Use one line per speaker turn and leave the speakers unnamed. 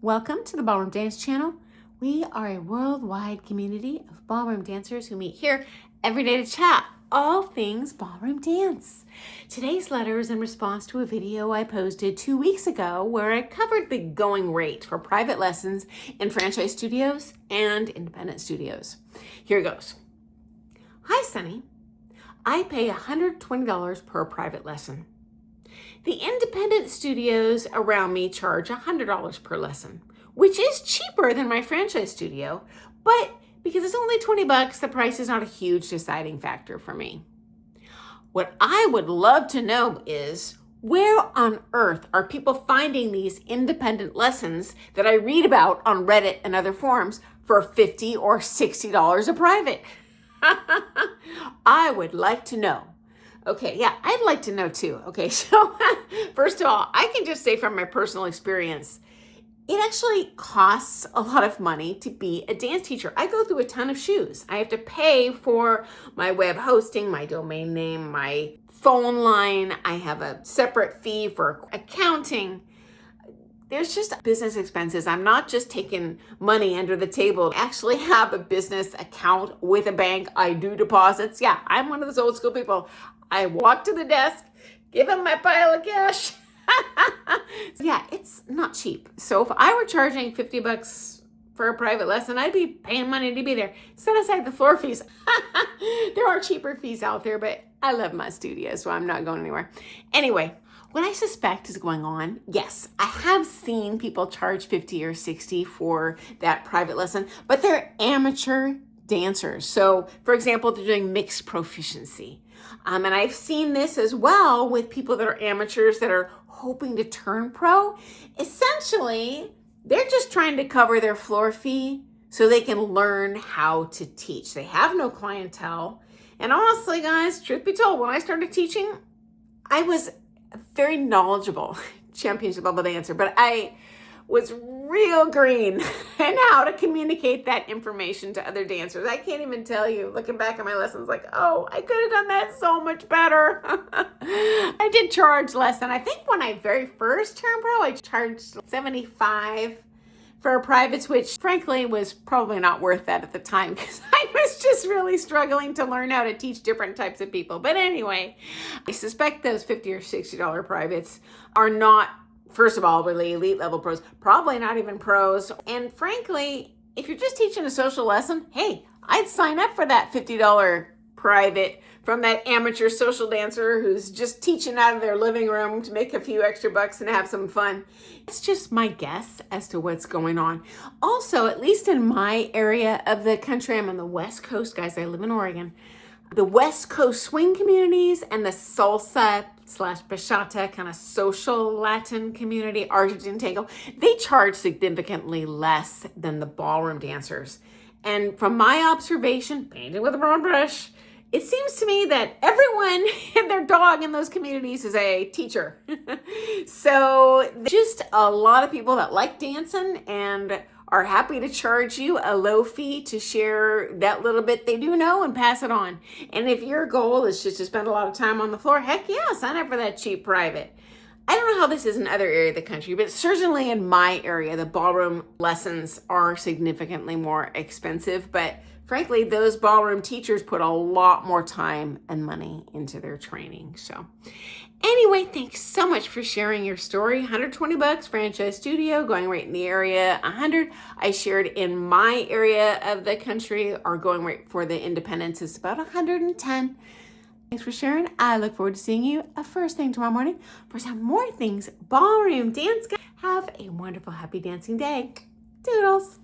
Welcome to the Ballroom Dance channel. We are a worldwide community of ballroom dancers who meet here every day to chat all things ballroom dance. Today's letter is in response to a video I posted 2 weeks ago where I covered the going rate for private lessons in franchise studios and independent studios. Here goes. Hi, Sunny. I pay $120 per private lesson. The independent studios around me charge $100 per lesson, which is cheaper than my franchise studio, but because it's only 20 bucks, the price is not a huge deciding factor for me. What I would love to know is, where on earth are people finding these independent lessons that I read about on Reddit and other forums for $50 or $60 a private? I would like to know. Okay, yeah, I'd like to know too. Okay, so first of all, I can just say from my personal experience, it actually costs a lot of money to be a dance teacher. I go through a ton of shoes. I have to pay for my web hosting, my domain name, my phone line. I have a separate fee for accounting. There's just business expenses. I'm not just taking money under the table. I actually have a business account with a bank. I do deposits. Yeah, I'm one of those old school people. I walk to the desk, give them my pile of cash. Yeah, it's not cheap. So if I were charging 50 bucks for a private lesson, I'd be paying money to be there. Set aside the floor fees. There are cheaper fees out there, but I love my studio, so I'm not going anywhere. Anyway, what I suspect is going on, yes, I have seen people charge 50 or 60 for that private lesson, but they're amateur dancers. So for example, they're doing mixed proficiency. And I've seen this as well with people that are amateurs that are hoping to turn pro. Essentially, they're just trying to cover their floor fee so they can learn how to teach. They have no clientele. And honestly, guys, truth be told, when I started teaching, I was a very knowledgeable championship level dancer, but I was real green in how to communicate that information to other dancers. I can't even tell you, looking back at my lessons, like, oh, I could have done that so much better. I did charge less than, I think when I very first turned pro, I charged $75 for privates, which frankly was probably not worth that at the time because I was just really struggling to learn how to teach different types of people. But anyway, I suspect those $50 or $60 privates are not, first of all, really elite level pros, probably not even pros. And frankly, if you're just teaching a social lesson, hey, I'd sign up for that $50 private from that amateur social dancer who's just teaching out of their living room to make a few extra bucks and have some fun. It's just my guess as to what's going on. Also, at least in my area of the country, I'm on the West Coast, guys. I live in Oregon. The West Coast swing communities and the salsa / bachata kind of social Latin community, Argentine tango, they charge significantly less than the ballroom dancers. And from my observation, painted with a broad brush, it seems to me that everyone and their dog in those communities is a teacher. So just a lot of people that like dancing and are happy to charge you a low fee to share that little bit they do know and pass it on. And if your goal is just to spend a lot of time on the floor, heck yeah, sign up for that cheap private. I don't know how this is in other areas of the country, but certainly in my area, the ballroom lessons are significantly more expensive. But frankly, those ballroom teachers put a lot more time and money into their training. So anyway, thanks so much for sharing your story. 120 bucks, franchise studio, going rate in the area, 100. I shared in my area of the country, our going rate for the independents is about 110. Thanks for sharing. I look forward to seeing you first thing tomorrow morning for some more things ballroom dance. Have a wonderful, happy dancing day. Doodles.